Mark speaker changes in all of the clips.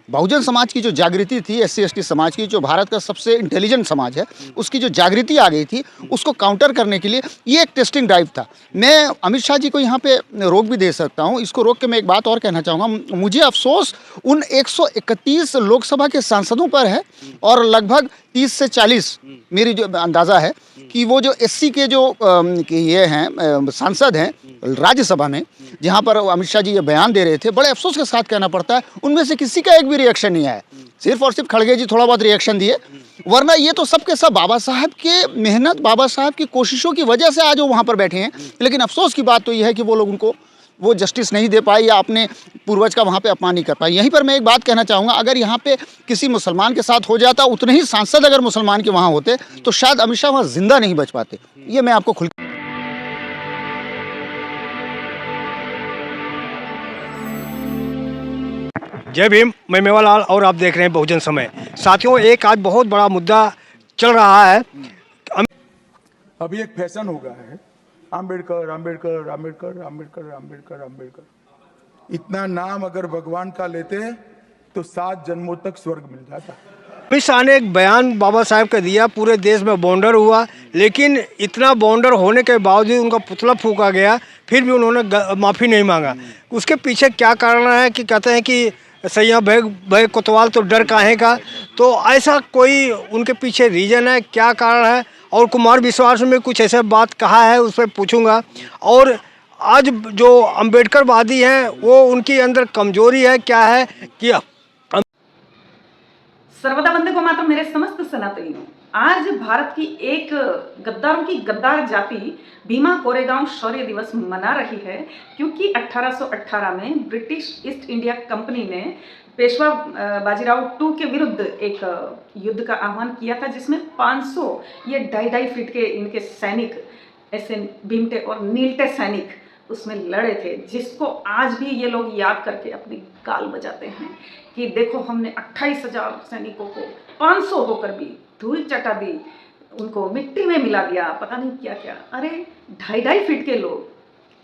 Speaker 1: बहुजन समाज की जो जागृति थी, एससी एसटी समाज की, जो भारत का सबसे इंटेलिजेंट समाज है, उसकी जो जागृति आ गई थी, उसको काउंटर करने के लिए ये एक टेस्टिंग ड्राइव था। मैं अमित शाह जी को यहाँ पे रोक भी दे सकता हूँ। इसको रोक के मैं एक बात और कहना चाहूँगा, मुझे अफसोस उन 131 लोकसभा के सांसदों पर है और लगभग 30 से 40 मेरी जो अंदाज़ा है कि वो जो एससी के जो ये हैं सांसद हैं राज्यसभा में, जहाँ पर अमित शाह जी ये बयान दे रहे थे, बड़े अफसोस के साथ कहना पड़ता है उनमें से किसी का एक भी रिएक्शन नहीं आया। सिर्फ और सिर्फ खड़गे जी थोड़ा बहुत रिएक्शन दिए, वरना ये तो सब के सब बाबा साहब के मेहनत, बाबा साहब की कोशिशों की वजह से आज वो वहाँ पर बैठे हैं। लेकिन अफसोस की बात तो ये है कि वो लोग उनको वो जस्टिस नहीं दे पाए या अपने पूर्वज का वहाँ पे अपमान नहीं कर पाए। यहीं पर मैं एक बात कहना चाहूँगा, अगर यहाँ पे किसी मुसलमान के साथ हो जाता, उतने ही सांसद अगर मुसलमान के वहाँ होते तो शायद अमित शाह वहाँ जिंदा नहीं बच पाते। ये मैं आपको खुल
Speaker 2: जय भीम, मैं मेवालाल और आप देख रहे हैं बहुजन समय। साथियों, एक आज बहुत बड़ा मुद्दा चल रहा है।
Speaker 3: अभी एक फैशन हो गया है, आम्बेडकर आम्बेडकर आम्बेडकर आम्बेडकर आम्बेडकर आम्बेडकर। इतना नाम अगर भगवान का लेते हैं तो 7 जन्मों तक स्वर्ग मिल जाता।
Speaker 2: अमित शाह ने एक बयान बाबा साहब का दिया, पूरे देश में बॉन्डर हुआ, लेकिन इतना बॉन्डर होने के बावजूद उनका पुतला फूका गया, फिर भी उन्होंने माफ़ी नहीं मांगा। उसके पीछे क्या कारण है कि कहते हैं कि सैया भय कोतवाल तो डर काहे का, तो ऐसा कोई उनके पीछे रीजन है, क्या कारण है? और कुमार विश्वास में कुछ ऐसा बात कहा है, उस पर पूछूंगा। और आज जो अम्बेडकरवादी हैं वो उनकी अंदर कमजोरी है क्या है कि
Speaker 4: सर्वदा वंदे को मातरम मेरे समस्त सनातनियों। आज भारत की एक गद्दारों की गद्दार जाति भीमा कोरेगांव शौर्य दिवस मना रही है, क्योंकि 1818 में ब्रिटिश ईस्ट इंडिया कंपनी ने पेशवा बाजीराव टू के विरुद्ध एक युद्ध का आह्वान किया था, जिसमें 500 ये 2.5 फीट के इनके सैनिक, ऐसे भीमटे और नीलटे सैनिक उसमें लड़े थे, जिसको आज भी ये लोग याद करके अपनी गाल बजाते हैं कि देखो हमने 28,000 सैनिकों को 500 होकर भी धूल चटा दी, उनको मिट्टी में मिला दिया, पता नहीं क्या क्या। अरे 2.5 फीट के लोग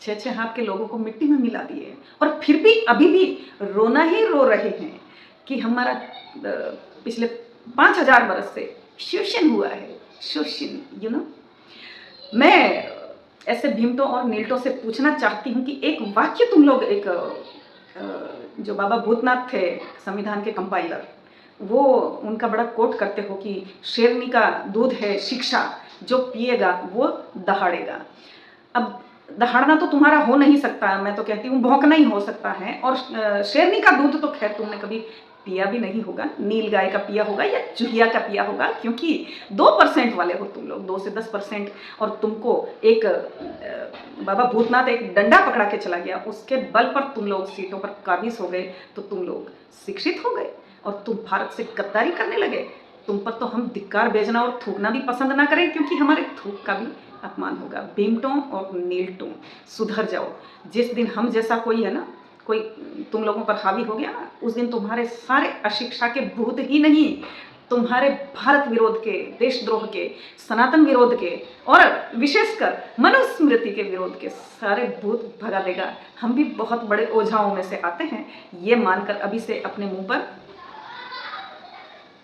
Speaker 4: 6-6 हाथ के लोगों को मिट्टी में मिला दिए, और फिर भी अभी भी रोना ही रो रहे हैं कि हमारा पिछले 5,000 बरस से शोषण हुआ है, शोषण, यू नो। मैं ऐसे भीमटों और नीलटों से पूछना चाहती हूँ कि एक वाक्य तुम लोग, एक जो बाबा भूतनाथ थे संविधान के कंपाइलर, वो उनका बड़ा कोट करते हो कि शेरनी का दूध है शिक्षा, जो पिएगा वो दहाड़ेगा। अब दहाड़ना तो तुम्हारा हो नहीं सकता, मैं तो कहती हूँ भौंकना ही हो सकता है। और शेरनी का दूध तो खैर तुमने कभी पिया भी नहीं होगा, नील गाय का पिया होगा या चूहिया का पिया होगा, क्योंकि 2% वाले हो तुम लोग, 2 से 10%। और तुमको एक बाबा भूतनाथ एक डंडा पकड़ा के चला गया, उसके बल पर तुम लोग सीटों पर काबिज हो गए, तो तुम लोग शिक्षित हो गए और तुम भारत से गद्दारी करने लगे। तुम पर तो हम धिक्कार भेजना और थूकना भी पसंद ना करें, क्योंकि हमारे थूक का भी अपमान होगा। भीमटों और नीलटों, सुधर जाओ। जिस दिन हम जैसा कोई है ना, कोई तुम लोगों पर हावी हो गया ना, उस दिन तुम्हारे सारे अशिक्षा के भूत ही नहीं, तुम्हारे भारत विरोध के, देशद्रोह के, सनातन विरोध के और विशेषकर मनुस्मृति के विरोध के सारे भूत भगा देगा। हम भी बहुत बड़े ओझाओं में से आते हैं, ये मानकर अभी से अपने मुंह पर।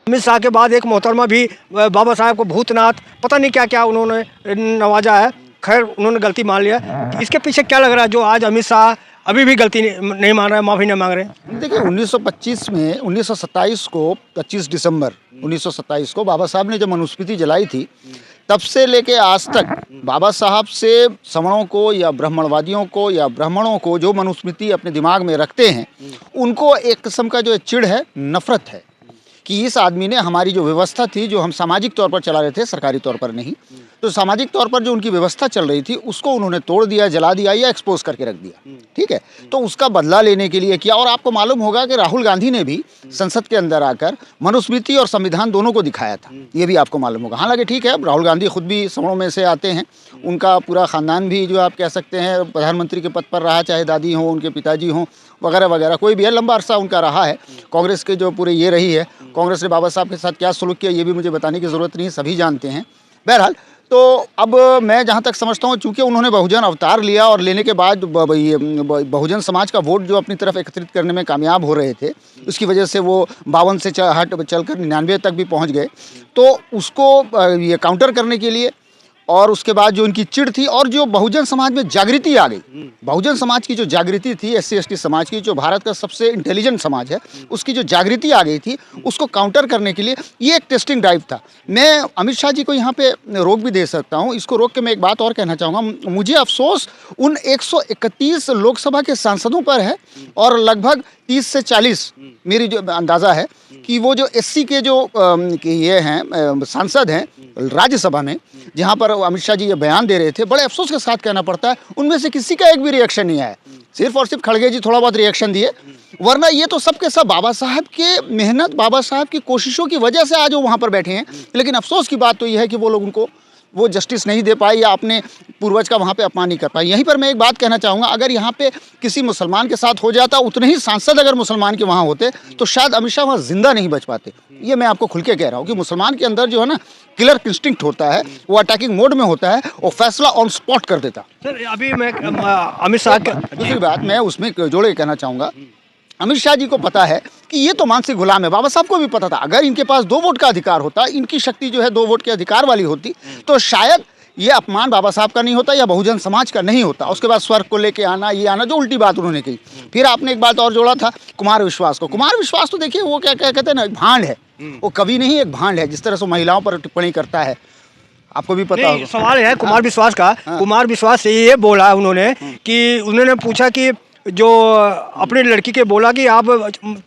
Speaker 2: अमित शाह के बाद एक मोहतरमा भी बाबा साहब को भूतनाथ पता नहीं क्या क्या उन्होंने नवाजा है। खैर, उन्होंने गलती मान लिया। इसके पीछे क्या लग रहा है जो आज अमित शाह अभी भी गलती नहीं मान रहे हैं, माफ़ी नहीं मांग रहे हैं?
Speaker 1: देखिए, 1925 में 1927 को 25 दिसंबर 1927 को बाबा साहब ने जब मनुस्मृति जलाई थी, तब से लेके आज तक बाबा साहब से सवर्णों को या ब्राह्मणवादियों को या ब्राह्मणों को जो मनुस्मृति अपने दिमाग में रखते हैं, उनको एक किस्म का जो चिढ़ है, नफरत है कि इस आदमी ने हमारी जो व्यवस्था थी, जो हम सामाजिक तौर पर चला रहे थे, सरकारी तौर पर नहीं, तो सामाजिक तौर पर जो उनकी व्यवस्था चल रही थी उसको उन्होंने तोड़ दिया, जला दिया या एक्सपोज करके रख दिया। ठीक है, तो उसका बदला लेने के लिए किया। और आपको मालूम होगा कि राहुल गांधी ने भी संसद के अंदर आकर मनुस्मृति और संविधान दोनों को दिखाया था, ये भी आपको मालूम होगा। हालांकि ठीक है, राहुल गांधी खुद भी सवर्णों में से आते हैं, उनका पूरा ख़ानदान भी जो आप कह सकते हैं प्रधानमंत्री के पद पर रहा, चाहे दादी हों, उनके पिताजी हों, वगैरह वगैरह, कोई भी है, लंबा अरसा उनका रहा है। कांग्रेस के जो पूरे ये रही है, कांग्रेस ने बाबा साहब के साथ क्या सलूक किया ये भी मुझे बताने की ज़रूरत नहीं, सभी जानते हैं। बहरहाल, तो अब मैं जहाँ तक समझता हूँ, चूंकि उन्होंने बहुजन अवतार लिया और लेने के बाद ये बहुजन समाज का वोट जो अपनी तरफ एकत्रित करने में कामयाब हो रहे थे, उसकी वजह से वो 52 से हट चलकर 99 तक भी पहुँच गए। तो उसको ये काउंटर करने के लिए और उसके बाद जो उनकी चिढ़ थी और जो बहुजन समाज में जागृति आ गई, बहुजन समाज की जो जागृति थी, एससी एसटी समाज की, जो भारत का सबसे इंटेलिजेंट समाज है, उसकी जो जागृति आ गई थी, उसको काउंटर करने के लिए ये एक टेस्टिंग ड्राइव था। मैं अमित शाह जी को यहाँ पे रोक भी दे सकता हूँ। इसको रोक के मैं एक बात और कहना चाहूँगा, मुझे अफसोस उन 131 लोकसभा के सांसदों पर है और लगभग 30 से 40 मेरी जो अंदाज़ा है कि वो जो एससी के जो ये हैं सांसद हैं राज्यसभा में, जहाँ पर अमित शाह जी ये बयान दे रहे थे, बड़े अफसोस के साथ कहना पड़ता है उनमें से किसी का एक भी रिएक्शन नहीं आया। सिर्फ और सिर्फ खड़गे जी थोड़ा बहुत रिएक्शन दिए, वरना ये तो सब के सब बाबा साहब के मेहनत, बाबा साहब की कोशिशों की वजह से आज वो वहाँ पर बैठे हैं। लेकिन अफसोस की बात तो ये है कि वो लोग उनको वो जस्टिस नहीं दे पाए या अपने पूर्वज का वहाँ पे अपमान नहीं कर पाए। यहीं पर मैं एक बात कहना चाहूँगा, अगर यहाँ पे किसी मुसलमान के साथ हो जाता, उतने ही सांसद अगर मुसलमान के वहाँ होते, तो शायद अमित शाह वहाँ जिंदा नहीं बच पाते। ये मैं आपको खुल के कह रहा हूँ कि मुसलमान के अंदर जो है ना किलर इंस्टिंक्ट होता है, वो अटैकिंग मोड में होता है, वो फैसला ऑन स्पॉट कर देता।
Speaker 2: सर अभी मैं अमित शाह
Speaker 1: दूसरी बात मैं उसमें जोड़े कहना चाहूँगा, अमित शाह जी को पता है कि ये तो मानसिक गुलाम है। बाबा साहब को भी पता था, अगर इनके पास 2 वोट का अधिकार होता, इनकी शक्ति जो है 2 वोट के अधिकार वाली होती, तो शायद ये अपमान बाबा साहब का नहीं होता या बहुजन समाज का नहीं होता। उसके बाद स्वर्ग को लेके आना, ये आना, जो उल्टी बात उन्होंने कही। फिर आपने एक बात और जोड़ा था कुमार विश्वास को। कुमार विश्वास तो देखिए वो क्या कहते हैं ना, भांड है, वो कवि नहीं, एक भांड है। जिस तरह से महिलाओं पर टिप्पणी करता है, आपको भी पता होगा।
Speaker 2: सवाल है कुमार विश्वास का। कुमार विश्वास से ये बोला उन्होंने कि उन्होंने पूछा कि जो अपनी लड़की के बोला कि आप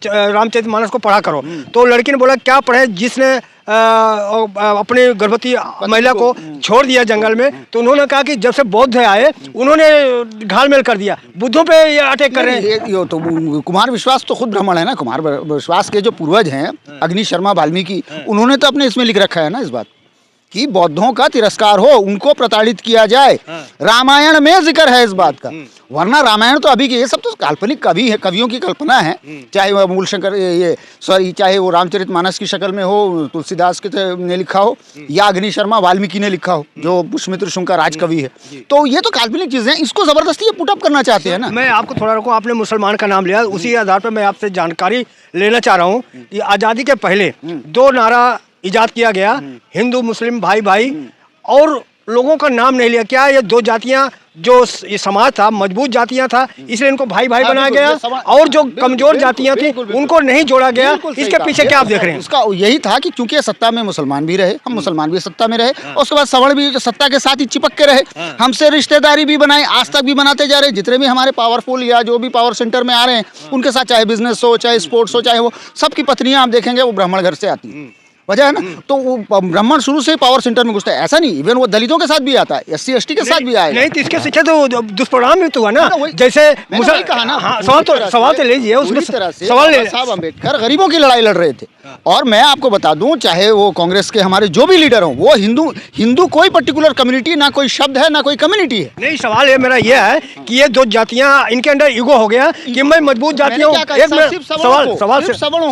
Speaker 2: रामचरितमानस को पढ़ा करो, तो लड़की ने बोला क्या पढ़े, जिसने अपनी गर्भवती महिला को छोड़ दिया जंगल में। तो उन्होंने कहा कि जब से बौद्ध आए उन्होंने घालमेल कर दिया, बुद्धों पे ये अटैक कर रहे हैं।
Speaker 1: ये तो कुमार विश्वास तो खुद ब्राह्मण है ना। कुमार विश्वास के जो पूर्वज हैं अग्नि शर्मा वाल्मीकि, उन्होंने तो अपने इसमें लिख रखा है ना इस बात कि बौद्धों का तिरस्कार हो, उनको प्रताड़ित किया जाए। रामायण में जिक्र है इस बात का, वरना रामायण तो अभी के ये सब तो काल्पनिक कवि है, कवियों की कल्पना है। चाहे वो मूल शंकर चाहे वो रामचरितमानस की शक्ल में हो, तुलसीदास के ने लिखा हो, या अग्नि शर्मा वाल्मीकि ने लिखा हो, जो पुष्यमित्र शुंग का राजकवि है। तो ये तो काल्पनिक चीजें हैं, इसको जबरदस्ती ये पुटअप करना चाहते हैं ना।
Speaker 2: मैं आपको थोड़ा रुको, आपने मुसलमान का नाम लिया, उसी आधार पर मैं आपसे जानकारी लेना चाह रहा हूँ कि आज़ादी के पहले 2 नारा इजाद किया गया, हिंदू मुस्लिम भाई भाई, और लोगों का नाम नहीं लिया। क्या ये 2 जातियां जो ये समाज था मजबूत जातियां था, इसलिए इनको भाई भाई बनाया गया, और जो कमजोर जातियां थी उनको नहीं जोड़ा गया? इसके पीछे क्या आप देख रहे हैं?
Speaker 1: उसका यही था कि चूंकि सत्ता में मुसलमान भी रहे, हम मुसलमान भी सत्ता में रहे, और उसके बाद सवर्ण भी सत्ता के साथ ही चिपक के रहे, हमसे रिश्तेदारी भी बनाई, आज तक भी बनाते जा रहे। जितने भी हमारे पावरफुल या जो भी पावर सेंटर में आ रहे हैं, उनके साथ चाहे बिजनेस हो, चाहे स्पोर्ट्स हो, चाहे वो सबकी पत्नियां आप देखेंगे वो ब्राह्मण घर से आती हैं। वजह है ना, तो वो ब्राह्मण शुरू से ही पावर सेंटर में घुसता है। ऐसा नहीं, इवन वो दलितों के साथ भी आता है, एससी एसटी के साथ भी आएगा।
Speaker 2: नहीं तो इसके शिक्षा तो दुष्परिणाम भी तो हुआ ना, जैसे
Speaker 1: कहा ना।
Speaker 2: सवाल तो लीजिए, उसमें
Speaker 1: सवाल साहब अम्बेडकर गरीबों की लड़ाई लड़ रहे थे। और मैं आपको बता दूं, चाहे वो कांग्रेस के हमारे जो भी लीडर हों, वो हिंदू कोई पर्टिकुलर कम्युनिटी, ना कोई शब्द है, ना कोई कम्युनिटी है।
Speaker 2: नहीं, सवाल है मेरा यह है कि ये 2 जातियां, इनके अंदर ईगो हो गया कि मैं मजबूत जातियां हूं।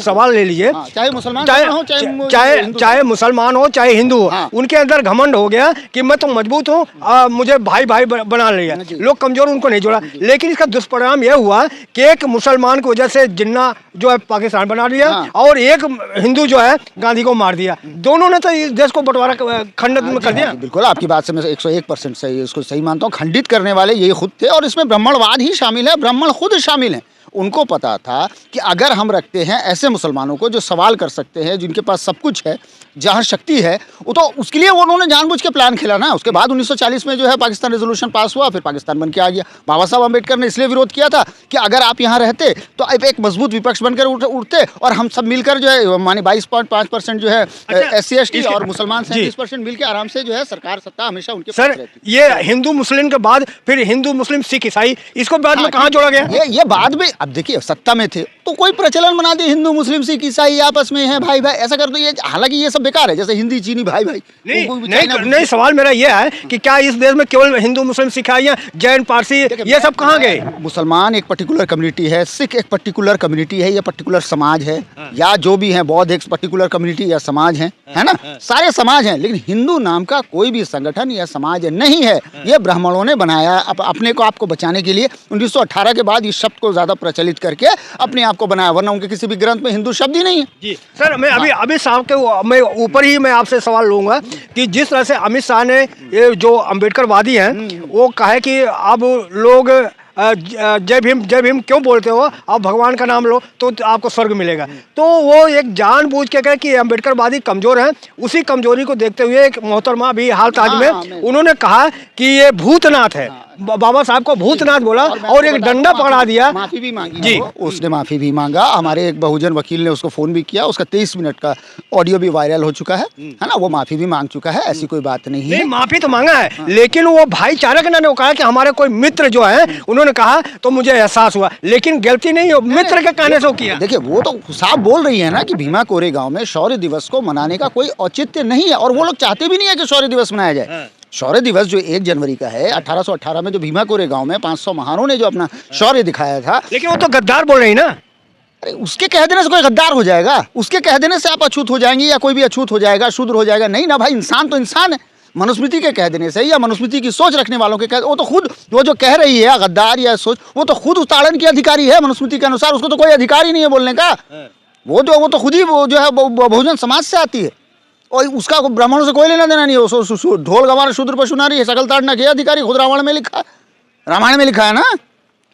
Speaker 2: सवाल ले लीजिए,
Speaker 1: चाहे मुसलमान हो,
Speaker 2: चाहे मुसलमान हो, चाहे हिंदू हो, उनके अंदर घमंड हो गया कि मैं तो मजबूत हूँ, मुझे भाई भाई बना लिया। लोग कमजोर, उनको नहीं जोड़ा। लेकिन इसका दुष्परिणाम यह हुआ कि एक मुसलमान की वजह से जिन्ना जो है पाकिस्तान बना दिया, और एक हिंदू जो है गांधी को मार दिया। दोनों ने तो इस देश को बंटवारा खंडित में कर दिया।
Speaker 1: बिल्कुल, आपकी बात से मैं 101% सही, इसको सही मानता हूँ। खंडित करने वाले यही खुद थे, और इसमें ब्राह्मणवाद ही शामिल है, ब्राह्मण खुद शामिल हैं। उनको पता था कि अगर हम रखते हैं ऐसे मुसलमानों को जो सवाल कर सकते हैं, जिनके पास सब कुछ है, जहाँ शक्ति है, वो तो उसके लिए उन्होंने जानबूझ के प्लान खेला ना। उसके बाद 1940 में जो है पाकिस्तान रेजोल्यूशन पास हुआ, फिर पाकिस्तान बन के आ गया। बाबा साहब अम्बेडकर ने इसलिए विरोध किया था कि अगर आप यहाँ रहते तो एक मजबूत विपक्ष बनकर उठते, और हम सब मिलकर जो है माने 22.5% जो है SC ST और मुसलमान 37% मिलकर आराम से जो है सरकार सत्ता हमेशा उनके
Speaker 2: पास रहती। ये हिंदू मुस्लिम के बाद फिर हिंदू मुस्लिम सिख ईसाई, इसको बाद में कहाँ जोड़ा गया?
Speaker 1: ये बाद में अब देखिए सत्ता में थे तो कोई प्रचलन बना दिए, हिंदू मुस्लिम सिख ईसाई आपस में है भाई भाई, ऐसा कर दो। ये हालांकि ये सब बेकार है, जैसे हिंदी चीनी भाई भाई।
Speaker 2: नहीं, सवाल मेरा ये है कि क्या इस देश में केवल हिंदू मुस्लिम सिख या जैन पारसी ये सब कहाँ गए?
Speaker 1: मुसलमान एक पर्टिकुलर कम्युनिटी है, सिख एक पर्टिकुलर कम्युनिटी है या पर्टिकुलर समाज है, या जो भी है बौद्ध एक पर्टिकुलर कम्युनिटी या समाज है ना, सारे समाज हैं। लेकिन हिंदू नाम का कोई भी संगठन या समाज नहीं है। ये ब्राह्मणों ने बनाया अपने को आपको बचाने के लिए। 1918 के बाद इस शब्द को ज्यादा प्रचलित करके अपने आप को बनाया, वरना उनके किसी भी ग्रंथ में हिंदू शब्द ही नहीं है।
Speaker 2: जी सर, मैं अभी शाम के मैं ऊपर ही मैं आपसे सवाल लूंगा कि जिस तरह से अमित शाह ने ये जो अम्बेडकरवादी हैं वो कहा कि अब लोग जय भीम क्यों बोलते हो, आप भगवान का नाम लो तो आपको स्वर्ग मिलेगा। तो वो एक जानबूझ के कहे कि अम्बेडकरवादी कमजोर हैं। उसी कमजोरी को देखते हुए एक मोहतरमा अभी हाल ताज में उन्होंने कहा कि ये भूतनाथ है, बाबा साहब को भूतनाथ बोला और एक डंडा पकड़ा दिया।
Speaker 1: माफी भी मांगी जी, उसने माफी भी मांगा। हमारे एक बहुजन वकील ने उसको फोन भी किया, उसका 23 मिनट का ऑडियो भी वायरल हो चुका है ना, वो माफी भी मांग चुका है, ऐसी कोई बात नहीं है।
Speaker 2: माफी तो मांगा है, लेकिन वो भाईचारे के नाते कहा कि हमारे कोई मित्र जो है उन्होंने कहा तो मुझे एहसास हुआ, लेकिन गलती नहीं मित्र के कहने से किया।
Speaker 1: देखिए वो तो साफ बोल रही है ना कि भीमा कोरेगांव में शौर्य दिवस को मनाने का कोई औचित्य नहीं है, और वो लोग चाहते भी नहीं है कि शौर्य दिवस मनाया जाए। शौर्य दिवस जो 1 जनवरी का है, 1818 में जो भीमा कोरेगांव में 500 महानों ने जो अपना शौर्य दिखाया था,
Speaker 2: लेकिन वो तो गद्दार बोल रही ना।
Speaker 1: अरे उसके कह देने से कोई गद्दार हो जाएगा? उसके कह देने से आप अछूत हो जाएंगे या कोई भी अछूत हो जाएगा, शूद्र हो जाएगा? नहीं ना भाई, इंसान तो इंसान है। मनुस्मृति के कह देने से या मनुस्मृति की सोच रखने वालों के वो तो खुद वो जो कह रही है गद्दार या सोच, वो तो खुद उताड़न की अधिकारी है मनुस्मृति के अनुसार। उसको तो कोई अधिकार ही नहीं है बोलने का। वो तो खुद ही वो जो है बहुजन समाज से आती है, और उसका ब्राह्मणों से कोई लेना देना नहीं है। ढोल गवार शूद्र पशु नारी है, सकल ताड़ना के अधिकारी, खुद रामायण में लिखा है ना,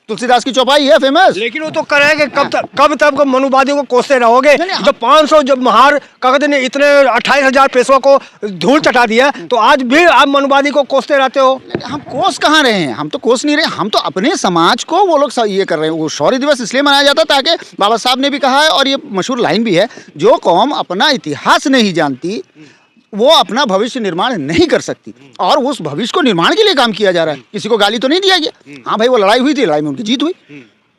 Speaker 1: तुलसीदास की चौपाई है फेमस।
Speaker 2: लेकिन वो तो करेंगे कब तक मनुवादियों को कोसते रहोगे? जब 500 जब महार कहते ने इतने 28,000 पेशवा को धूल चटा दिया, तो आज भी आप मनुवादी को कोसते रहते हो।
Speaker 1: हम कोस कहाँ रहे हैं? हम तो कोस नहीं रहे, हम तो अपने समाज को वो लोग ये कर रहे हैं। वो शौर्य दिवस इसलिए मनाया जाता ताकि बाबा साहब ने भी कहा है, और ये मशहूर लाइन भी है, जो कौम अपना इतिहास नहीं जानती वो अपना भविष्य निर्माण नहीं कर सकती, और उस भविष्य को निर्माण के लिए काम किया जा रहा है। किसी को गाली तो नहीं दिया गया। हाँ भाई, वो लड़ाई हुई थी, लड़ाई में उनकी जीत हुई,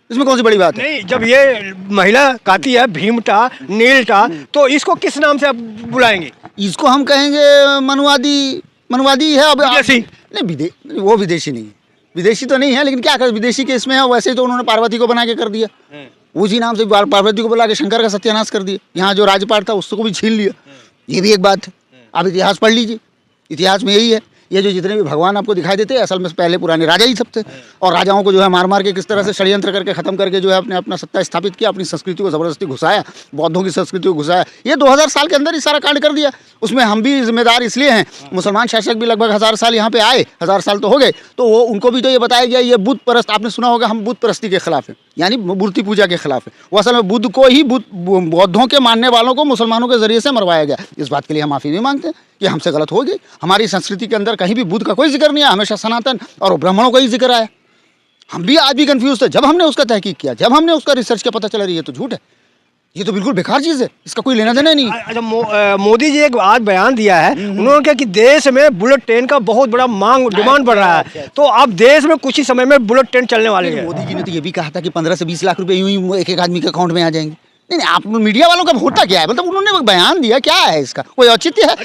Speaker 1: इसमें कौन सी बड़ी बात है?
Speaker 2: नहीं, जब ये महिला कहती है भीमटा नीलटा, तो इसको किस नाम से आप बुलाएंगे?
Speaker 1: इसको हम कहेंगे मनवादी है। अब
Speaker 2: विदेशी
Speaker 1: नहीं, वो विदेशी नहीं है, विदेशी तो नहीं है, लेकिन क्या कर विदेशी के इसमें है। वैसे तो उन्होंने पार्वती को बना के कर दिया, उसी नाम से पार्वती को बुला के शंकर का सत्यानाश कर दिया। यहाँ जो राजपाट था उसको भी छीन लिया, ये भी एक बात है। आप इतिहास पढ़ लीजिए, इतिहास में यही है। ये जो जितने भी भगवान आपको दिखाई देते हैं, असल में पहले पुराने राजा ही सब थे, और राजाओं को जो है मार मार के किस तरह से षड्यंत्र करके खत्म करके जो है अपने अपना सत्ता स्थापित किया, अपनी संस्कृति को जबरदस्ती घुसाया, बौद्धों की संस्कृति को घुसाया। ये 2000 साल के अंदर ही सारा कांड कर दिया। उसमें हम भी जिम्मेदार इसलिए हैं, मुसलमान शासक भी लगभग 1000 साल यहाँ पे आए, 1000 साल तो हो गए, तो वो उनको भी तो ये बताया गया ये बुद्ध परस्त, आपने सुना होगा हम बुद्ध परस्ती के खिलाफ है, यानी मूर्ति पूजा के खिलाफ है। वो असल में बुद्ध को ही बौद्धों के मानने वालों को मुसलमानों के जरिए से मरवाया गया। इस बात के लिए हम माफी नहीं मांगते कि हमसे गलत हो गई। हमारी संस्कृति के अंदर कहीं भी बुद्ध का कोई जिक्र नहीं है, हमेशा सनातन और ब्राह्मणों का ही जिक्र आया। हम भी आज भी कंफ्यूज थे, जब हमने उसका तहकीक किया, जब हमने उसका रिसर्च किया, पता चला रही है तो झूठ है, ये तो बिल्कुल बेकार चीज है, इसका कोई लेना देना नहीं।
Speaker 2: अच्छा, मोदी जी एक आज बयान दिया है, उन्होंने कहा कि देश में बुलेट ट्रेन का बहुत बड़ा डिमांड बढ़ रहा है, तो अब देश में कुछ ही समय में बुलेट ट्रेन चलने वाले हैं।
Speaker 1: मोदी जी ने तो ये भी कहा था कि 15 से 20 लाख रुपए यूं ही एक आदमी के अकाउंट में आ जाएंगे। नहीं, आप मीडिया वालों का होता क्या है, मतलब उन्होंने बयान दिया, क्या है इसका कोई औचित्य है?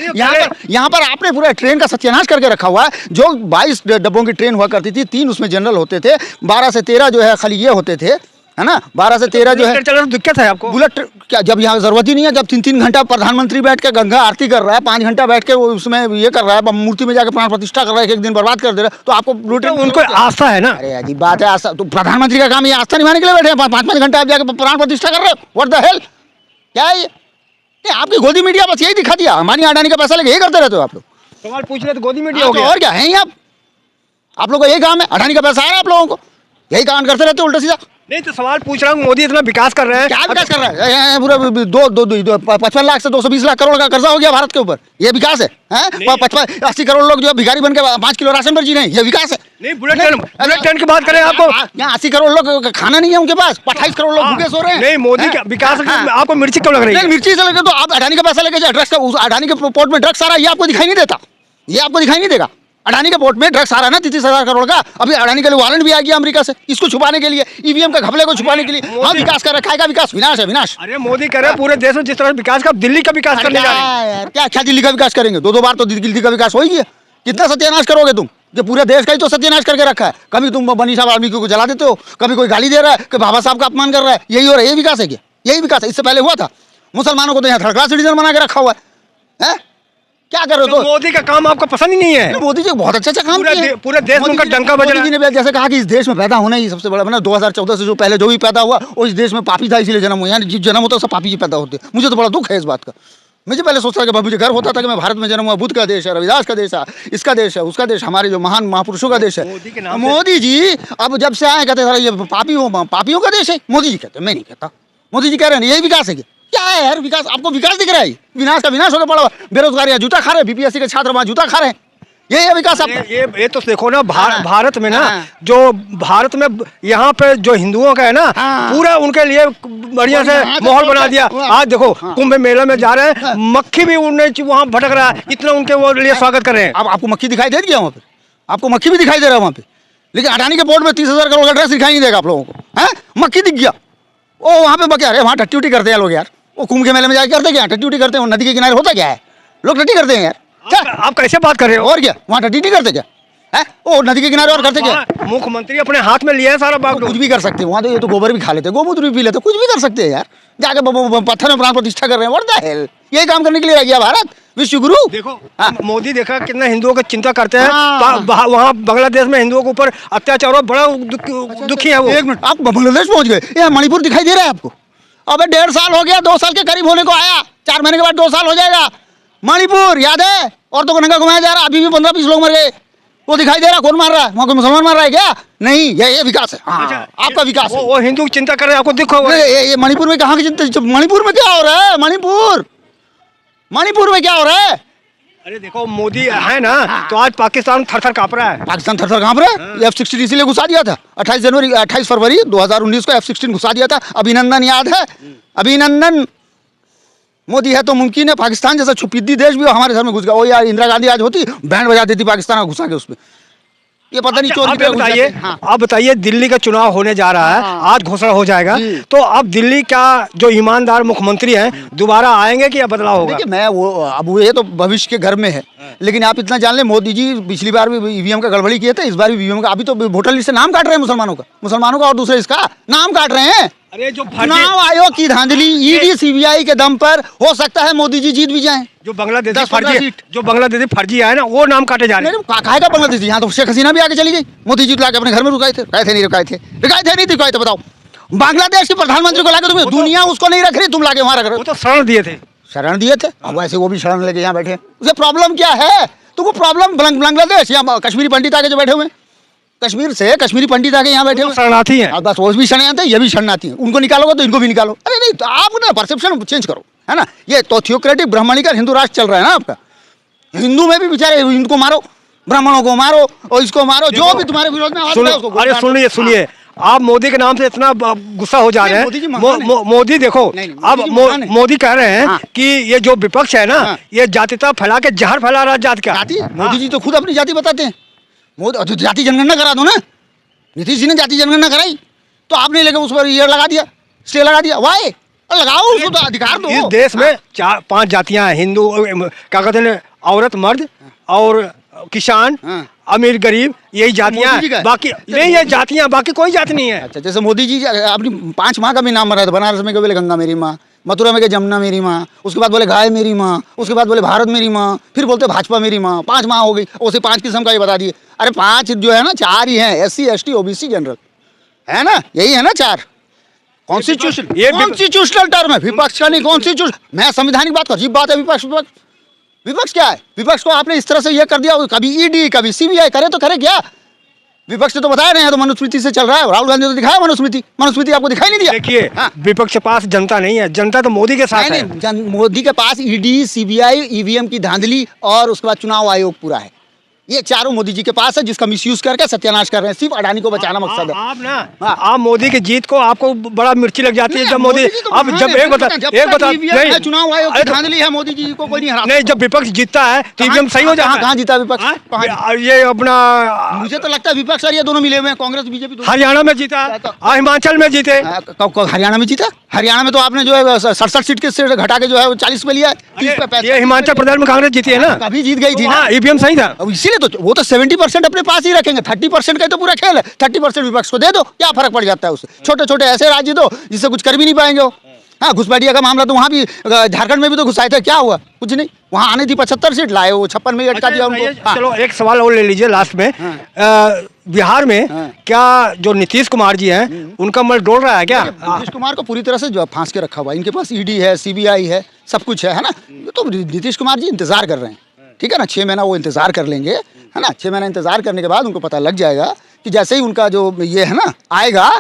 Speaker 1: यहाँ पर आपने पूरा ट्रेन का सत्यानाश करके रखा हुआ है। जो 22 डब्बों की ट्रेन हुआ करती थी, 3 उसमें जनरल होते थे, 12 से 13 जो है खाली ये होते थे, है ना, 12 से 13 जो है
Speaker 2: चलो दिक्कत है आपको।
Speaker 1: बुलेट क्या, जब यहाँ जरूरत ही नहीं है, जब 3-3 घंटा प्रधानमंत्री बैठ के गंगा आरती कर रहा है, 5 घंटा बैठ के उसमें ये कर रहा है, मूर्ति में जाकर प्राण प्रतिष्ठा कर रहा है, एक दिन बर्बाद कर दे रहा है, तो आपको बुलेट
Speaker 2: उनको आस्था है ना।
Speaker 1: अरे अजीब बात है, आस्था तो प्रधानमंत्री का काम ये आस्था निभाने के लिए बैठे हैं, 5-5 घंटा आप जाकर प्राण प्रतिष्ठा कर रहे हो, व्हाट द हेल, क्या है ये? आपकी गोदी मीडिया बस यही दिखा दिया, अंबानी अडानी का पैसा लेके यही करते रहते हो आप लोग।
Speaker 2: सवाल पूछ रहे तो गोदी मीडिया हो गया,
Speaker 1: और क्या है? आप लोगों को यही काम है, अडानी का पैसा आ रहा है आप लोगों को, यही काम करते रहते हो उल्टा सीधा।
Speaker 2: नहीं तो सवाल पूछ रहा हूँ, मोदी इतना विकास कर रहे हैं,
Speaker 1: क्या विकास कर रहा है? पूरा 55 लाख से 220 लाख करोड़ का कर्जा हो गया भारत के ऊपर, ये विकास है? 80 करोड़ लोग जो भिखारी बन के 5 किलो राशन पर जी रहे हैं, ये विकास है?
Speaker 2: नहीं, बुलेट ट्रेन की बात करें आपको,
Speaker 1: यहाँ 80 करोड़ लोग खाना नहीं है उनके पास, 28 करोड़ लोग भूखे सो रहे हैं।
Speaker 2: नहीं, मोदी का विकास आपको मिर्ची क्यों लग रही है?
Speaker 1: मिर्ची से लगे तो आप अडानी का पैसा लेके ड्रग्स, अडानी के पोर्ट में ड्रग्स आ रहा है, ये आपको दिखाई नहीं देता, ये आपको दिखाई नहीं देगा। अडानी के पोर्ट में ड्रग्स आ रहा है ना 33,000 करोड़ का। अभी अडानी के लिए वारंट भी आ गया अमेरिका से, इसको छुपाने के लिए, ईवीएम का घपले को छुपाने के लिए। हाँ विकास कर रखा है, विकास विनाश है, विनाश।
Speaker 2: अरे मोदी कह रहे हैं पूरे देश में जिस तरह विकास का, दिल्ली का विकास करने जा रहे हैं।
Speaker 1: यार क्या क्या दिल्ली का विकास करेंगे? 2 बार तो दिल्ली का विकास हो ही गया। कितना सत्यानाश करोगे तुम? जो पूरे देश का ही तो सत्यानाश करके रखा है। कभी तुम मनीषा वाल्मीकि को जला देते हो, कभी कोई गाली दे रहा है कि बाबा साहब का अपमान कर रहा है। यही हो रहा है, यही विकास है क्या? यही विकास है। इससे पहले हुआ था मुसलमानों को तो यहाँ थर्ड क्लास सिटीजन बना के रखा हुआ है। क्या कर रहे हो?
Speaker 2: तो मोदी का काम आपको पसंद ही नहीं है?
Speaker 1: मोदी जी बहुत अच्छा काम किया।
Speaker 2: पूरे देश में उनका डंका बज रहा है।
Speaker 1: मोदी जी ने जैसे कहा कि इस देश में पैदा होना ही सबसे बड़ा, 2014 से जो पहले जो भी पैदा हुआ वो इस देश में पापी था, इसीलिए जन्म हुआ। यानी जन्म होता है सब पापी जी पैदा होते। मुझे तो बड़ा दुख है इस बात का। मुझे पहले सोचता था कि मुझे गर्व होता था कि मैं भारत में जन्म हुआ। बुद्ध का देश है, रविदास का देश है, इसका देश है, उसका देश, हमारे जो महान महापुरुषों का देश है। मोदी जी अब जब से आए कहते ये पापियों का देश है। मोदी जी कहते, मैं नहीं कहता। मोदी जी कह रहे हैं यही विकास है क्या है यार? विकास आपको विकास दिख रहा है? विनाश का विनाश होकर पड़ा हुआ। बेरोजगारी यहाँ जूता खा रहे हैं, बीपीएससी के छात्र वहाँ जूता खा रहे हैं। ये है विकास आपका?
Speaker 2: ये तो देखो ना भारत में ना,
Speaker 1: हाँ।
Speaker 2: जो भारत में यहाँ पे जो हिंदुओं का है ना,
Speaker 1: हाँ।
Speaker 2: पूरा उनके लिए बढ़िया से माहौल बना दिया। आज देखो कुंभ मेला में जा रहे हैं, मक्खी भी उड़ने वहाँ भटक रहा है, इतना उनके वो लिए स्वागत कर रहे हैं।
Speaker 1: अब आपको मक्खी दिखाई दे रही है वहाँ पे? आपको मक्खी भी दिखाई दे रहा है वहाँ पे, लेकिन अडानी के बोर्ड में 30,000 करोड़ का ड्रग्स दिखाई नहीं देगा आप लोगों को। है मक्खी दिख गया। ओ वहाँ पे बक्या? अरे वहाँ टट्टी उट्टी करते हैं लोग यार। वो कुंभ के मेले में जाके करते क्या? टट्टी उट्टी करते हैं। नदी के किनारे होता क्या है? लोग टट्टी करते हैं यार। क्या
Speaker 2: आप कैसे बात कर रहे हो?
Speaker 1: और क्या वहाँ टट्टी करते क्या है? ओ नदी के किनारे और करते क्या?
Speaker 2: मुख्यमंत्री अपने हाथ में लिया है सारा बात।
Speaker 1: कुछ भी कर सकते हैं वहाँ तो। ये तो गोबर भी खा लेते, गोमूत्र भी पी लेते, कुछ भी कर सकते हैं यार। जाके पत्थर में प्राण प्रतिष्ठा कर रहे हैं। What the hell? यही काम करने के लिए रह गया भारत, विश्व गुरु।
Speaker 2: देखो मोदी देखा कितना हिंदुओं की चिंता करते हैं।
Speaker 1: हाँ।
Speaker 2: वहाँ बांग्लादेश में हिंदुओं के ऊपर अत्याचार, बड़ा दुखी है वो।
Speaker 1: 1 मिनट, आप बांग्लादेश पहुंच गए? ये मणिपुर दिखाई दे रहा है आपको? अबे 1.5 साल हो गया, 2 साल के करीब होने को आया। 4 महीने के बाद 2 साल हो जाएगा। मणिपुर याद है? औरतों को नंगा घुमाया जा रहा, अभी भी 15-20 लोग मर गए। वो दिखाई दे रहा, कौन मार रहा है वहाँ? कोई मुसलमान मार रहा है क्या? नहीं, ये विकास है। हाँ, आपका विकास है।
Speaker 2: वो हिंदू की चिंता कर रहे हैं, आपको दिखो।
Speaker 1: ये मणिपुर में कहाँ की चिंता? मणिपुर में क्या हो रहा है? मणिपुर में क्या हो रहा है?
Speaker 2: अरे देखो मोदी है ना, तो आज पाकिस्तान थर-थर काँप रहा है।
Speaker 1: पाकिस्तान थर-थर काँप रहा है। F-16 इसीलिए घुसा दिया था 28 फरवरी 2019 को F-16 घुसा दिया था। अभिनंदन याद है? अभिनंदन। मोदी है तो मुमकिन है। पाकिस्तान जैसा छुपीदी देश भी हमारे घर में घुस गया। ओ यार, इंदिरा गांधी आज होती बैंड बजा देती पाकिस्तान का घुसा के उसमें। ये पता नहीं चोर
Speaker 2: आप बताइए।
Speaker 1: हाँ।
Speaker 2: आप बताइए, दिल्ली का चुनाव होने जा रहा है, आज घोषणा हो जाएगा, तो अब दिल्ली का जो ईमानदार मुख्यमंत्री हैं दोबारा आएंगे कि या बदलाव होगा?
Speaker 1: देखिए मैं वो अब ये तो भविष्य के घर में है, लेकिन आप इतना जान लें मोदी जी पिछली बार भी ईवीएम का गड़बड़ी किए थे, इस बार भी ईवीएम का। अभी तो वोटर लिस्ट से नाम काट रहे हैं मुसलमानों का और दूसरे इसका नाम काट रहे हैं।
Speaker 2: अरे जो
Speaker 1: चुनाव आयोग की धांधली, ईडी सीबीआई के दम पर हो सकता है मोदी जी जीत भी जाएं।
Speaker 2: जो बांग्लादेशी
Speaker 1: 10-15 सीट
Speaker 2: फर्जी आए ना, वो नाम काटे जा रहे हैं।
Speaker 1: काहे का बांग्लादेश? यहाँ तो शेख हसीना भी आगे चली गई। मोदी जी तो लाके अपने घर में रुकाए थे। नहीं रुकाए थे बताओ। बांग्लादेश के प्रधानमंत्री को लाके तुम्हें, दुनिया उसको नहीं रख रही, तुम लाके वहां रख रहे हो।
Speaker 2: वो तो शरण दिए थे।
Speaker 1: अब वैसे वो भी शरण लेके यहाँ बैठे। उसे प्रॉब्लम क्या है? तुमको प्रॉब्लम बांग्लादेश या कश्मीरी पंडित आके जो बैठे हुए, कश्मीर से कश्मीरी पंडित आके यहाँ बैठे हुए
Speaker 2: शरणार्थी हैं।
Speaker 1: बस वो भी शरणार्थी हैं, ये भी शरणार्थी हैं। उनको निकालोगे तो इनको भी निकालो। अरे नहीं, तो आप ना परसेप्शन चेंज करो, है ना? ये तो थियोक्रेटिक ब्राह्मणिक हिंदू राष्ट्र चल रहा है ना आपका। हिंदू में भी बेचारे इनको मारो, ब्राह्मणों को मारो और इसको मारो, जो भी तुम्हारे विरोध में
Speaker 2: अरे सुनिए, आप मोदी के नाम से इतना गुस्सा हो जा रहे हैं। मोदी देखो, अब मोदी कह रहे हैं कि ये जो विपक्ष है ना, ये जातिता फैला के जहर फैला रहा है जात का।
Speaker 1: मोदी जी तो खुद अपनी जाति बताते हैं। मोदी जाति जनगणना करा दो ना। नीतीश जी ने जाति जनगणना कराई, तो आपने लेकर उस पर ईयर लगा दिया, स्टे लगा दिया। वाई लगाओ, उसको तो अधिकार दो।
Speaker 2: इस देश में 4-5 जातियां हैं, हिंदू, क्या कहते हैं, औरत मर्द और किसान, अमीर गरीब, यही जातियां हैं। बाकी नहीं, ये जातियां, बाकी कोई जाति नहीं है।
Speaker 1: अच्छा, जैसे मोदी जी अपनी 5 माँ का भी नाम बनाया था। बनारस में बोले गंगा मेरी माँ, मथुरा में के जमुना मेरी माँ, उसके बाद बोले गाय मेरी माँ, उसके बाद बोले भारत मेरी माँ, फिर बोलते भाजपा मेरी माँ। 5 माँ हो गई। उसे 5 किस्म का ये बता दिए। अरे 5 जो है ना, 4 ही हैं, SC ST OBC जनरल, है ना? यही है ना 4। कॉन्स्टिट्यूशनल टर्म है, विपक्ष का नहीं, कॉन्स्टिट्यूशन। मैं संवैधानिक बात कर, अजीब बात है विपक्ष क्या है? विपक्ष को आपने इस तरह से ये कर दिया, कभी ईडी कभी सीबीआई, करे तो करे क्या? विपक्ष ने तो बताया नहीं है, तो मनुस्मृति से चल रहा है। राहुल गांधी ने तो दिखाया मनुस्मृति आपको दिखाई नहीं दिया।
Speaker 2: देखिए विपक्ष के पास जनता नहीं है, जनता तो मोदी के साथ है।
Speaker 1: मोदी के पास ईडी सीबीआई ईवीएम की धांधली और उसके बाद चुनाव आयोग पूरा है। ये चारों मोदी जी के पास है, जिसका मिसयूज करके सत्यानाश कर रहे हैं। सिर्फ अडानी को बचाना मकसद है।
Speaker 2: आप ना आप मोदी की जीत को आपको बड़ा मिर्ची लग जाती है जब मोदी अब जब एक बता नहीं
Speaker 1: चुनाव आयोग की धांधली है, मोदी जी को कोई नहीं हरा।
Speaker 2: नहीं, जब विपक्ष जीतता है तो ईवीएम सही हो जाता है।
Speaker 1: कहाँ जीता विपक्ष?
Speaker 2: ये अपना
Speaker 1: मुझे तो लगता है विपक्ष और ये दोनों मिले हुए हैं, कांग्रेस बीजेपी।
Speaker 2: हरियाणा में जीता, हिमाचल में जीते।
Speaker 1: हरियाणा में जीता? हरियाणा में तो आपने जो है 67 सीट के से घटा के जो है 40 पे लिया है, 30 पे 35।
Speaker 2: ये हिमाचल प्रदेश में कांग्रेस जीती है ना,
Speaker 1: कभी जीत गई थी ना,
Speaker 2: ईवीएम सही था।
Speaker 1: अब इसीलिए तो वो तो 70% अपने पास ही रखेंगे, 30% का तो पूरा खेल है। 30% विपक्ष को दे दो, क्या फर्क पड़ जाता है उससे? छोटे छोटे ऐसे राज्य दो जिससे कुछ कर भी नहीं पाएंगे वो। हाँ, घुसपैठिया का मामला तो वहाँ भी, झारखंड में भी तो घुसाए थे, क्या हुआ? कुछ नहीं। वहाँ आने थी 75 सीट, लाए वो 56 में ही अटका दिया उनको।
Speaker 2: चलो एक सवाल और ले लीजिए लास्ट में। बिहार में क्या जो नीतीश कुमार जी हैं उनका मल डोल रहा है क्या?
Speaker 1: नीतीश कुमार को पूरी तरह से जो फांस के रखा हुआ है, इनके पास ईडी है, सीबीआई है, सब कुछ है ना। तो नीतीश कुमार जी इंतजार कर रहे हैं, ठीक है ना। 6 महीना वो इंतजार कर लेंगे, है ना। 6 महीना इंतजार करने के बाद उनको पता लग जाएगा कि जैसे ही उनका जो ये है ना आएगा,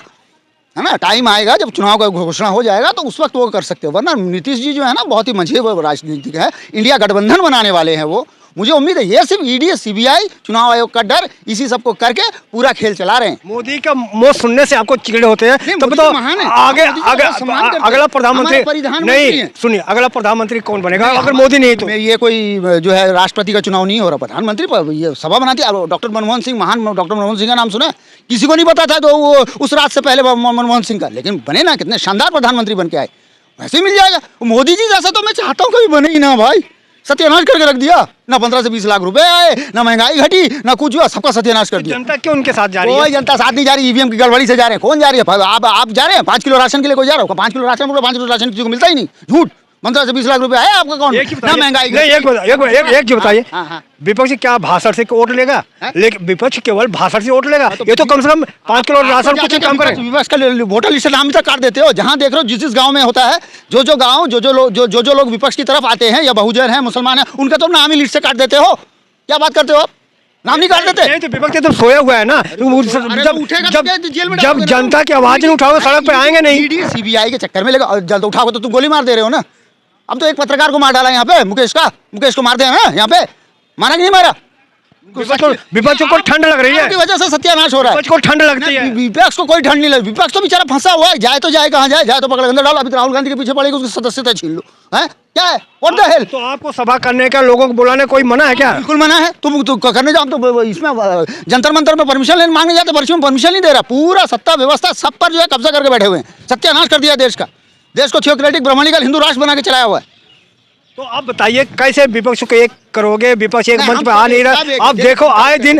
Speaker 1: है ना, टाइम आएगा जब चुनाव का घोषणा हो जाएगा तो उस वक्त वो कर सकते हो। वरना नीतीश जी जो है ना बहुत ही मंझे राजनीतिक है, इंडिया गठबंधन बनाने वाले हैं वो। मुझे उम्मीद है ये सिर्फ ईडी, सीबीआई, चुनाव आयोग का डर, इसी सबको करके पूरा खेल चला रहे हैं।
Speaker 2: मोदी का मुंह सुनने से आपको चिड़े होते हैं, तब तो आगे अगला प्रधानमंत्री नहीं, सुनिए, अगला प्रधानमंत्री कौन बनेगा अगर मोदी नहीं तो?
Speaker 1: ये कोई जो है राष्ट्रपति का चुनाव नहीं हो रहा, प्रधानमंत्री पर ये सभा बनाती है। डॉक्टर मनमोहन सिंह, महान डॉक्टर मनमोहन सिंह का नाम सुना है? किसी को नहीं पता था तो वो उस रात से पहले मनमोहन सिंह का, लेकिन बने ना, कितने शानदार प्रधानमंत्री बन के आए। वैसे ही मिल जाएगा मोदी जी जैसा, तो मैं चाहता हूँ कभी बने ही ना भाई। सत्यानाश करके रख दिया ना, 15 से 20 लाख रुपए आए ना, महंगाई घटी ना, कुछ हुआ, सबका सत्यानाश कर दिया।
Speaker 2: जनता क्यों उनके साथ जा रही है?
Speaker 1: कोई जनता साथ नहीं जा रही, ईवीएम की गड़बड़ी से जा रहे हैं। कौन जा रही है? आप जा रहे हैं 5 किलो राशन के लिए, कोई जा रहा होगा 5 किलो राशन, 5 किलो राशन किसी को मिलता ही नहीं। झूठ। 15 से 20 लाख रुपए आए आपका अकाउंट ना, महंगाई
Speaker 2: एक जो बताइए, विपक्ष क्या भाषण से वोट लेगा? लेकिन विपक्ष केवल भाषण से वोट लेगा? ये तो कम से कम 5 किलो राशन कुछ काम करे।
Speaker 1: विपक्ष का वोटर लिस्ट नाम तक काट देते हो। जहां देख रहे हो जिस गांव में होता है, जो गांव जो लोग विपक्ष की तरफ आते हैं, या बहुजन है, मुसलमान है, उनका तो नाम ही लिस्ट से काट देते हो। क्या बात करते हो आप? नाम नहीं काट देते?
Speaker 2: तो विपक्ष तो सोया हुआ है ना, जब जनता की आवाज नहीं उठाओगे सड़क पे आएंगे नहीं।
Speaker 1: ईडी सीबीआई के चक्कर में लगा, जल्द उठाओगे तो तुम गोली मार दे रहे हो ना। अब तो एक पत्रकार को मार डाला यहाँ पे, मुकेश को मार दिया ना यहाँ पे, मारा कि नहीं मारा?
Speaker 2: विपक्ष को ठंड लग रही है,
Speaker 1: की वजह से सत्यानाश हो रहा है।
Speaker 2: विपक्ष को ठंड लगती है,
Speaker 1: विपक्ष को कोई ठंड नहीं लगी। विपक्ष तो बेचारा फंसा हुआ है, जाए तो जाए कहाँ जाए, जाए तो पकड़ अंदर डालो। अभी राहुल गांधी के पीछे पड़ेगी, उसकी सदस्यता छीन लो, है क्या है? What the hell?
Speaker 2: तो आपको सभा करने का, लोगों को बुलाने कोई मना है क्या?
Speaker 1: बिल्कुल मना है। तुम तो करने जाओ तो इसमें जंतर मंतर में परमिशन लेने मांगने जाते, परमिशन नहीं दे रहा। पूरा सत्ता व्यवस्था सब पर जो है कब्जा करके बैठे हुए हैं। सत्यानाश कर दिया देश का। देश को थियोक्रेटिक ब्राह्मणिकल हिंदू राष्ट्र बना के चलाया हुआ है।
Speaker 2: तो आप बताइए कैसे विपक्ष को एक करोगे? विपक्ष एक मंच पे आ नहीं रहा। आप देखो आए दिन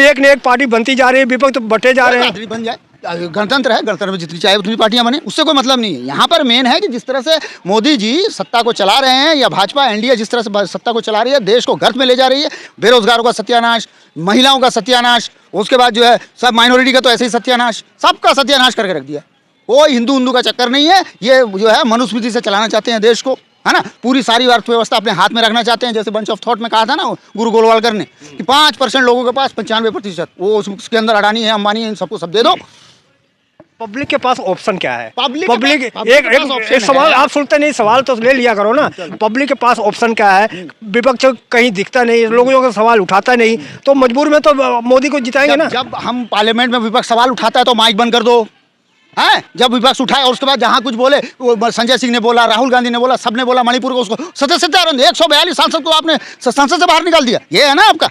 Speaker 2: एक ने एक पार्टी बनती जा रही है, विपक्ष तो बटे जा रहे हैं।
Speaker 1: बन जाए, गणतंत्र है, गणतंत्र में जितनी चाहे उतनी पार्टियां बने, उससे कोई मतलब नहीं है। यहाँ पर मेन है कि जिस तरह से मोदी जी सत्ता को चला रहे हैं, या भाजपा एनडीए जिस तरह से सत्ता को चला रही है, देश को गर्त में ले जा रही है। बेरोजगारों का सत्यानाश, महिलाओं का सत्यानाश, उसके बाद जो है सब माइनॉरिटी का तो ऐसे ही सत्यानाश, सबका सत्यानाश करके रख दिया। कोई हिंदू का चक्कर नहीं है। ये जो है मनुस्मृति से चलाना चाहते हैं देश को, है ना। पूरी सारी अर्थव्यवस्था अपने हाथ में रखना चाहते हैं। जैसे बंच ऑफ थॉट में कहा था ना गुरु गोलवालकर ने कि 5% लोगों के पास 95%, वो उसके अंदर अडानी है, अंबानी है, इन सबको सब दे दो।
Speaker 2: पब्लिक के पास ऑप्शन क्या है?
Speaker 1: पब्लिक
Speaker 2: एक सवाल आप सुनते नहीं, सवाल तो ले लिया करो ना। पब्लिक के पास ऑप्शन क्या है? विपक्ष कहीं दिखता नहीं, लोगों का सवाल उठाता नहीं, तो मजबूर में तो मोदी को जिताएंगे ना।
Speaker 1: जब हम पार्लियामेंट में विपक्ष सवाल उठाता है तो माइक बंद कर दो, है। जब विपक्ष उठाए और उसके बाद जहां कुछ बोले, संजय सिंह ने बोला, राहुल गांधी ने बोला, सबने बोला, मणिपुर को उसको सदस्यता 142 सांसद को आपने संसद से बाहर निकाल दिया। ये है ना आपका?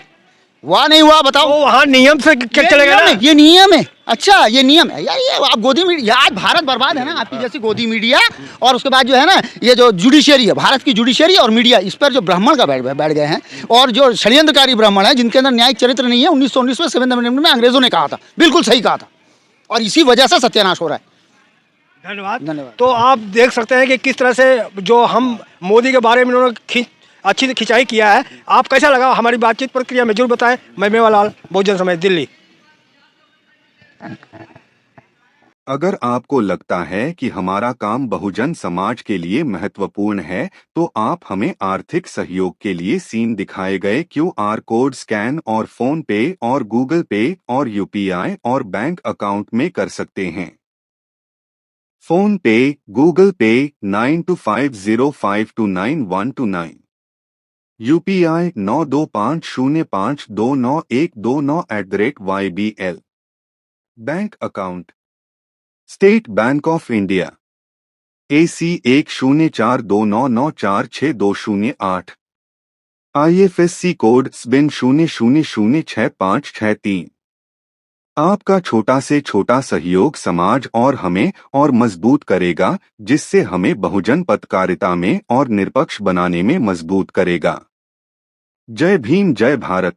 Speaker 1: वहाँ नहीं हुआ, बताओ।
Speaker 2: वहाँ नियम से क्या चलेगा ना?
Speaker 1: ये नियम है। अच्छा, ये नियम है यार। ये आप गोदी मीडिया, आज भारत बर्बाद है ना आपकी जैसी गोदी मीडिया। और उसके बाद जो है ना ये जो जुडिशियरी है, भारत की जुडिशियरी और मीडिया, इस पर जो ब्राह्मण का बैठ गए हैं, और जो षड्यंत्रकारी ब्राह्मण है जिनके अंदर न्यायिक चरित्र नहीं है। 1919 में 7th अमेंडमेंट में अंग्रेजों ने कहा था, बिल्कुल सही कहा था, और इसी वजह से सत्यानाश हो रहा है।
Speaker 2: धन्यवाद। तो आप देख सकते हैं कि किस तरह से जो हम मोदी के बारे में उन्होंने अच्छी खिंचाई किया है। आप कैसा लगा हमारी बातचीत प्रक्रिया में जरूर बताएं। मैं मेवालाल, बहुजन समाज, दिल्ली।
Speaker 5: अगर आपको लगता है कि हमारा काम बहुजन समाज के लिए महत्वपूर्ण है, तो आप हमें आर्थिक सहयोग के लिए सीन दिखाए गए QR कोड स्कैन और फोन पे और गूगल पे और UPI और बैंक अकाउंट में कर सकते हैं। फोन पे, गूगल पे 9250529129। UPI 9250529129@YBL। Bank account state bank of India AC 104299462008। IFSC code SBIN 00066563। आपका छोटा से छोटा सहयोग समाज और हमें और मजबूत करेगा, जिससे हमें बहुजन पत्रकारिता में और निष्पक्ष बनाने में मजबूत करेगा। जय भीम, जय भारत।